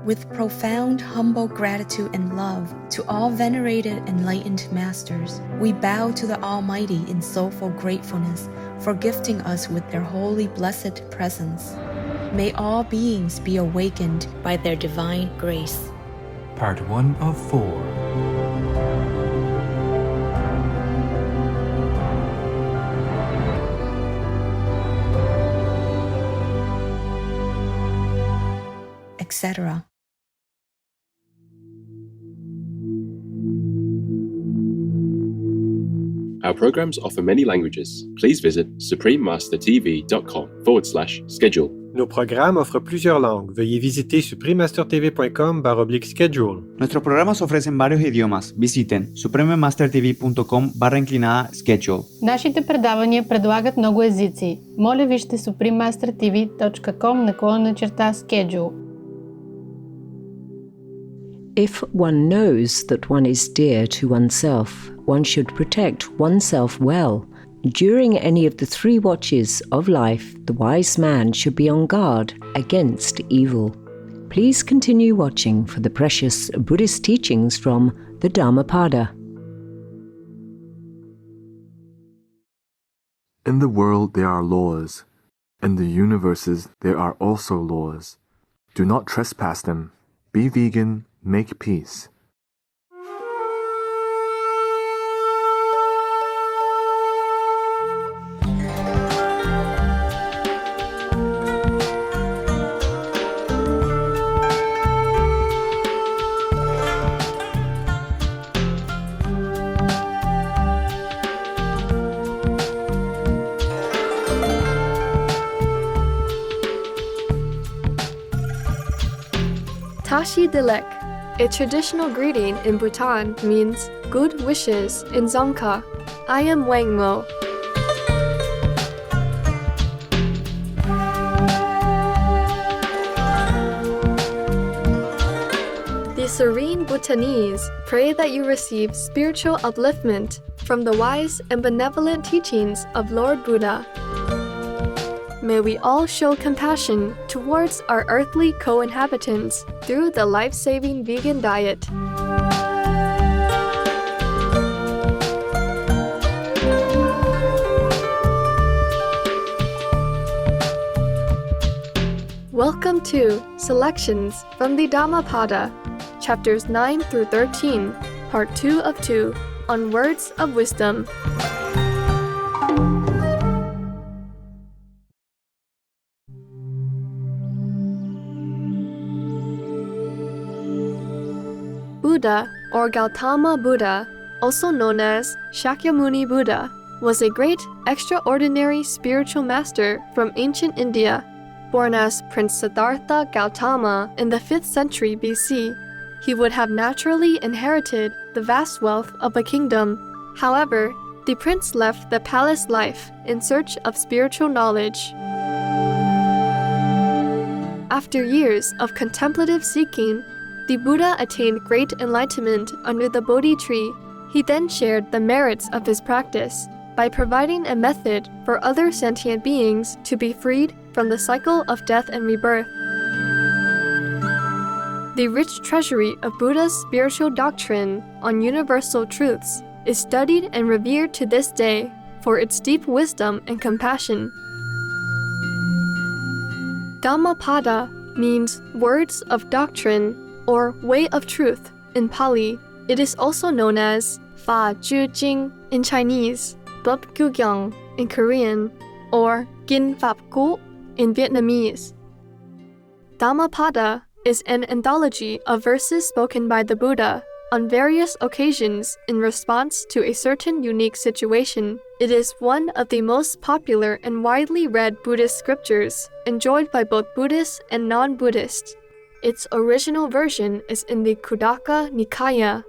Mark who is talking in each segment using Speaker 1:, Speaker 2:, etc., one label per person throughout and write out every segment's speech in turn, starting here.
Speaker 1: With profound, humble gratitude and love to all venerated enlightened masters, we bow to the Almighty in soulful gratefulness for gifting us with their holy blessed presence. May all beings be awakened by their divine grace.
Speaker 2: Part 1 of 4.
Speaker 1: Etc.
Speaker 3: Our programs offer many languages. Please visit suprememastertv.com/schedule.
Speaker 4: Nos programas offrent plusieurs langues. Veuillez visiter suprememastertv.com/schedule.
Speaker 5: Nuestros programas ofrecen varios idiomas. Visiten suprememastertv.com/schedule.
Speaker 6: Нашите предавания предлагат много езици. Моля вижте suprememastertv.com/schedule.
Speaker 7: If one knows that one is dear to oneself, one should protect oneself well. During any of the 3 watches of life, the wise man should be on guard against evil. Please continue watching for the precious Buddhist teachings from the Dhammapada.
Speaker 8: In the world there are laws. In the universes there are also laws. Do not trespass them. Be vegan, make peace.
Speaker 9: Tashi Dilek, a traditional greeting in Bhutan, means good wishes in Dzongkha. I am Wang Mo. The serene Bhutanese pray that you receive spiritual upliftment from the wise and benevolent teachings of Lord Buddha. May we all show compassion towards our earthly co-inhabitants through the life-saving vegan diet. Welcome to Selections from the Dhammapada, chapters 9 through 13, part 2 of 2, on words of wisdom. Buddha, or Gautama Buddha, also known as Shakyamuni Buddha, was a great, extraordinary spiritual master from ancient India. Born as Prince Siddhartha Gautama in the 5th century BC, he would have naturally inherited the vast wealth of a kingdom. However, the prince left the palace life in search of spiritual knowledge. After years of contemplative seeking, the Buddha attained great enlightenment under the Bodhi tree. He then shared the merits of his practice by providing a method for other sentient beings to be freed from the cycle of death and rebirth. The rich treasury of Buddha's spiritual doctrine on universal truths is studied and revered to this day for its deep wisdom and compassion. Dhammapada means words of doctrine or way of truth in Pali. It is also known as Fa Ju Jing in Chinese, Bab Gu Gyang in Korean, or Gin Fap Gu in Vietnamese. Dhammapada is an anthology of verses spoken by the Buddha on various occasions in response to a certain unique situation. It is one of the most popular and widely read Buddhist scriptures, enjoyed by both Buddhists and non-Buddhists. Its original version is in the Khuddaka Nikaya,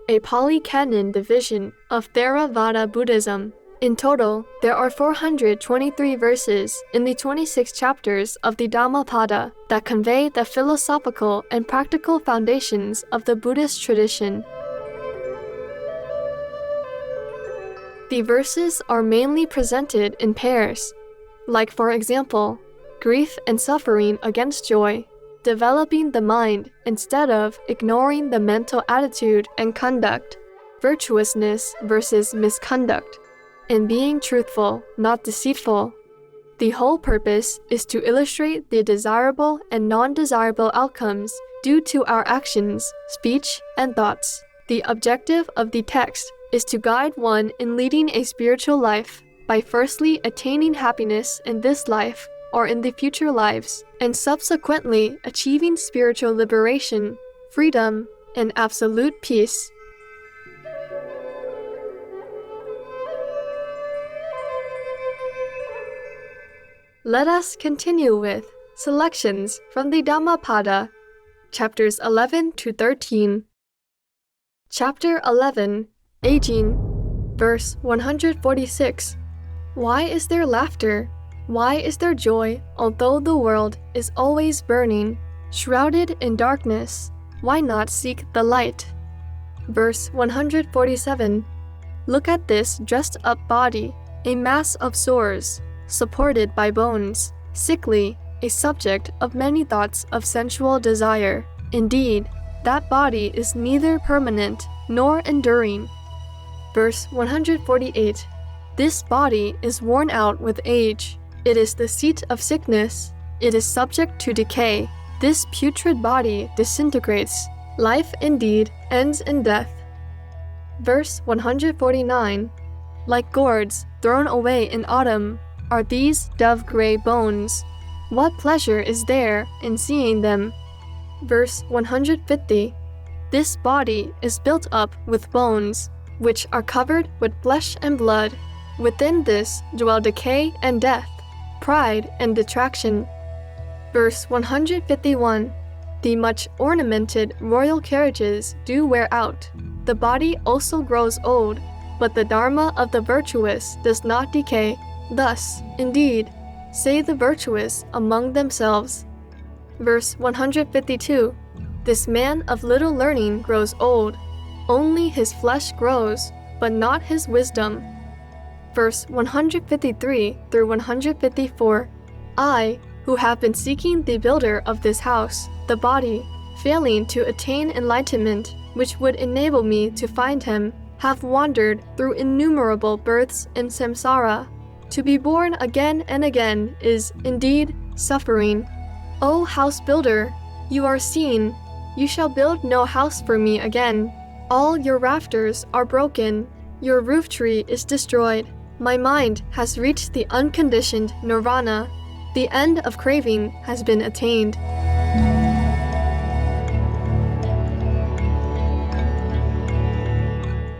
Speaker 9: a Pali Canon division of Theravada Buddhism. In total, there are 423 verses in the 26 chapters of the Dhammapada that convey the philosophical and practical foundations of the Buddhist tradition. The verses are mainly presented in pairs, like for example, grief and suffering against joy, developing the mind instead of ignoring the mental attitude and conduct, virtuousness versus misconduct, and being truthful, not deceitful. The whole purpose is to illustrate the desirable and non-desirable outcomes due to our actions, speech, and thoughts. The objective of the text is to guide one in leading a spiritual life by firstly attaining happiness in this life or in the future lives, and subsequently achieving spiritual liberation, freedom, and absolute peace. Let us continue with selections from the Dhammapada, chapters 11 to 13. Chapter 11, Aging, verse 146. Why is there laughter? Why is there joy, although the world is always burning, shrouded in darkness? Why not seek the light? Verse 147. Look at this dressed-up body, a mass of sores, supported by bones, sickly, a subject of many thoughts of sensual desire. Indeed, that body is neither permanent nor enduring. Verse 148. This body is worn out with age. It is the seat of sickness. It is subject to decay. This putrid body disintegrates. Life indeed ends in death. Verse 149. Like gourds thrown away in autumn are these dove-gray bones. What pleasure is there in seeing them? Verse 150. This body is built up with bones, which are covered with flesh and blood. Within this dwell decay and death, pride and detraction. Verse 151. The much ornamented royal carriages do wear out. The body also grows old, but the dharma of the virtuous does not decay. Thus, indeed, say the virtuous among themselves. Verse 152. This man of little learning grows old. Only his flesh grows, but not his wisdom. Verse 153 through 154. I, who have been seeking the builder of this house, the body, failing to attain enlightenment, which would enable me to find him, have wandered through innumerable births in samsara. To be born again and again is, indeed, suffering. O house builder, you are seen. You shall build no house for me again. All your rafters are broken. Your roof tree is destroyed. My mind has reached the unconditioned nirvana. The end of craving has been attained.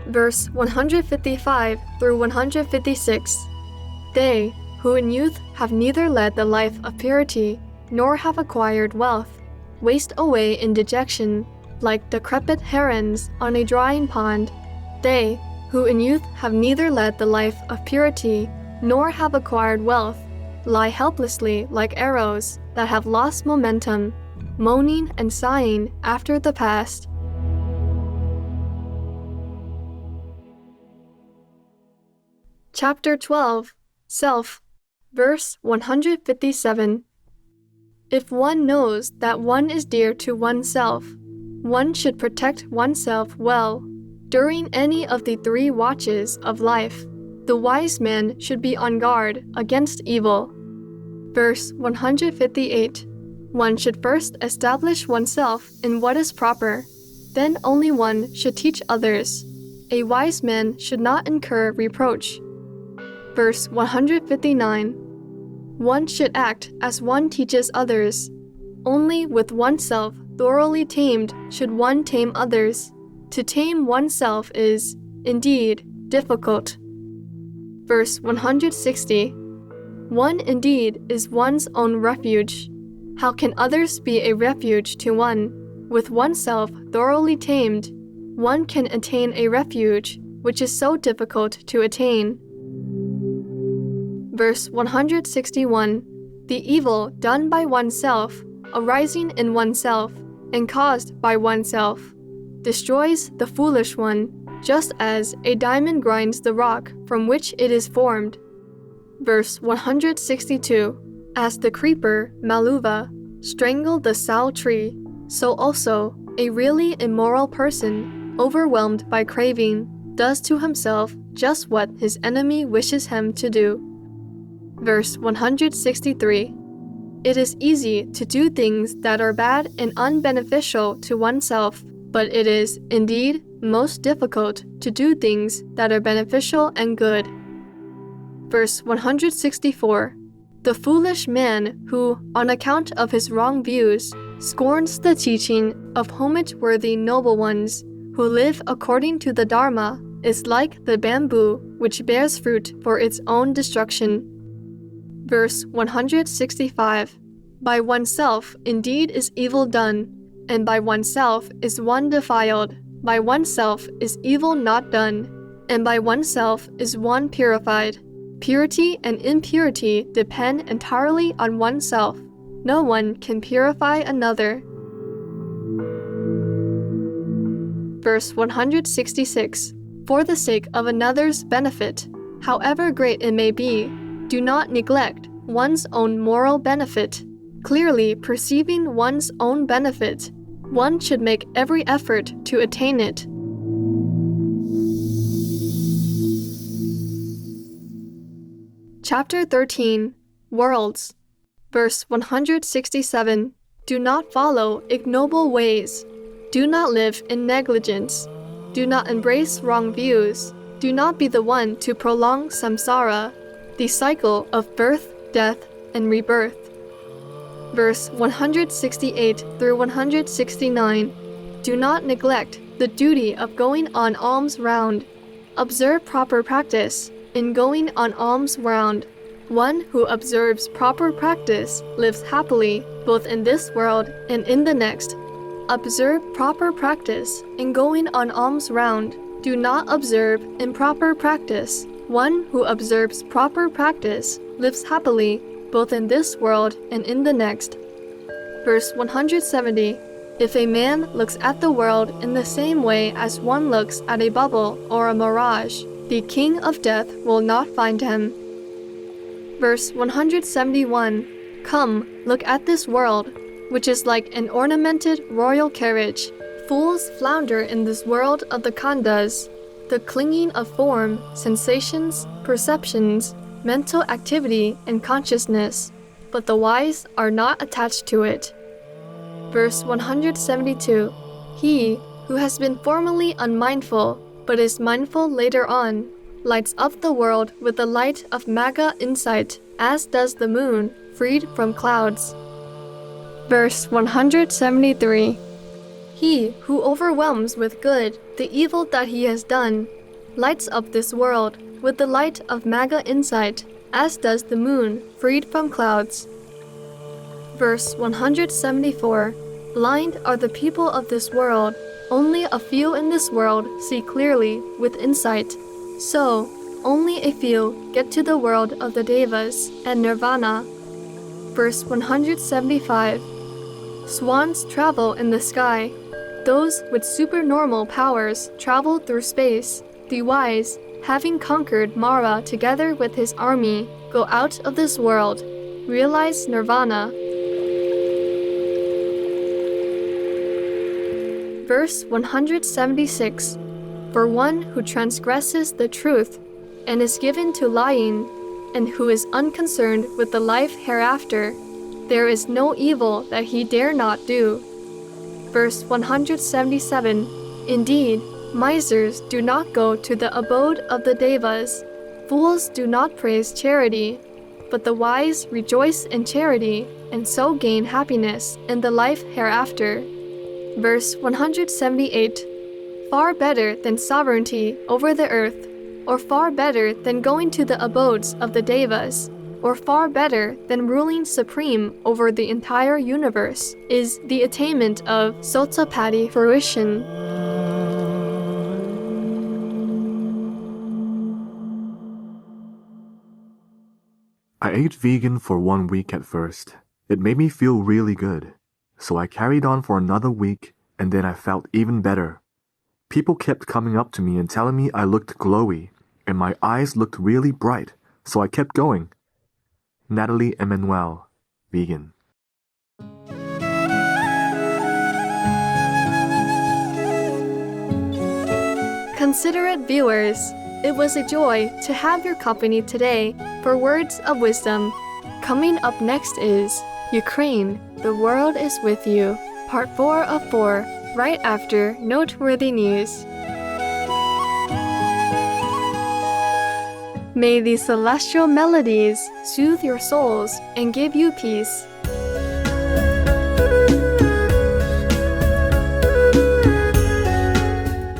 Speaker 9: Verse 155 through 156. They, who in youth have neither led the life of purity, nor have acquired wealth, waste away in dejection, like decrepit herons on a drying pond. They, who in youth have neither led the life of purity, nor have acquired wealth, lie helplessly like arrows that have lost momentum, moaning and sighing after the past. Chapter 12, Self, verse 157. If one knows that one is dear to oneself, one should protect oneself well. During any of the 3 watches of life, the wise man should be on guard against evil. Verse 158. One should first establish oneself in what is proper, then only one should teach others. A wise man should not incur reproach. Verse 159. One should act as one teaches others. Only with oneself thoroughly tamed should one tame others. To tame oneself is, indeed, difficult. Verse 160. One indeed is one's own refuge. How can others be a refuge to one? With oneself thoroughly tamed, one can attain a refuge which is so difficult to attain. Verse 161. The evil done by oneself, arising in oneself, and caused by oneself, destroys the foolish one, just as a diamond grinds the rock from which it is formed. Verse 162. As the creeper, Maluva, strangled the sow tree, so also a really immoral person, overwhelmed by craving, does to himself just what his enemy wishes him to do. Verse 163. It is easy to do things that are bad and unbeneficial to oneself, but it is, indeed, most difficult to do things that are beneficial and good. Verse 164. The foolish man who, on account of his wrong views, scorns the teaching of homage-worthy noble ones who live according to the Dharma is like the bamboo which bears fruit for its own destruction. Verse 165. By oneself indeed is evil done, and by oneself is one defiled. By oneself is evil not done, and by oneself is one purified. Purity and impurity depend entirely on oneself. No one can purify another. Verse 166. For the sake of another's benefit, however great it may be, do not neglect one's own moral benefit. Clearly perceiving one's own benefit, one should make every effort to attain it. Chapter 13. Worlds. Verse 167. Do not follow ignoble ways. Do not live in negligence. Do not embrace wrong views. Do not be the one to prolong samsara, the cycle of birth, death, and rebirth. Verse 168 through 169. Do not neglect the duty of going on alms round. Observe proper practice in going on alms round. One who observes proper practice lives happily both in this world and in the next. Observe proper practice in going on alms round. Do not observe improper practice. One who observes proper practice lives happily both in this world and in the next. Verse 170. If a man looks at the world in the same way as one looks at a bubble or a mirage, the king of death will not find him. Verse 171. Come, look at this world, which is like an ornamented royal carriage. Fools flounder in this world of the khandhas, the clinging of form, sensations, perceptions, mental activity, and consciousness, but the wise are not attached to it. Verse 172. He who has been formerly unmindful, but is mindful later on, lights up the world with the light of Magga insight, as does the moon, freed from clouds. Verse 173. He who overwhelms with good the evil that he has done, lights up this world with the light of Magga insight, as does the moon, freed from clouds. Verse 174. Blind are the people of this world. Only a few in this world see clearly with insight. So, only a few get to the world of the Devas and Nirvana. Verse 175. Swans travel in the sky. Those with supernormal powers travel through space. The wise, having conquered Mara together with his army, go out of this world, realize Nirvana. Verse 176. For one who transgresses the truth and is given to lying, and who is unconcerned with the life hereafter, there is no evil that he dare not do. Verse 177. Indeed, misers do not go to the abode of the Devas. Fools do not praise charity, but the wise rejoice in charity and so gain happiness in the life hereafter. Verse 178. Far better than sovereignty over the earth, or far better than going to the abodes of the Devas, or far better than ruling supreme over the entire universe, is the attainment of Sotapaddy fruition.
Speaker 8: I ate vegan for 1 week at first. It made me feel really good. So I carried on for another week, and then I felt even better. People kept coming up to me and telling me I looked glowy, and my eyes looked really bright, so I kept going. Natalie Emmanuel, vegan.
Speaker 9: Considerate viewers, it was a joy to have your company today for Words of Wisdom. Coming up next is Ukraine, the World is With You, Part 4 of 4, right after Noteworthy News. May these celestial melodies soothe your souls and give you peace.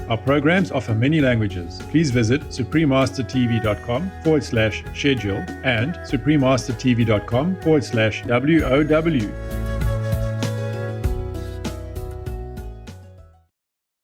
Speaker 10: Our programs offer many languages. Please visit suprememastertv.com/schedule and suprememastertv.com/WOW.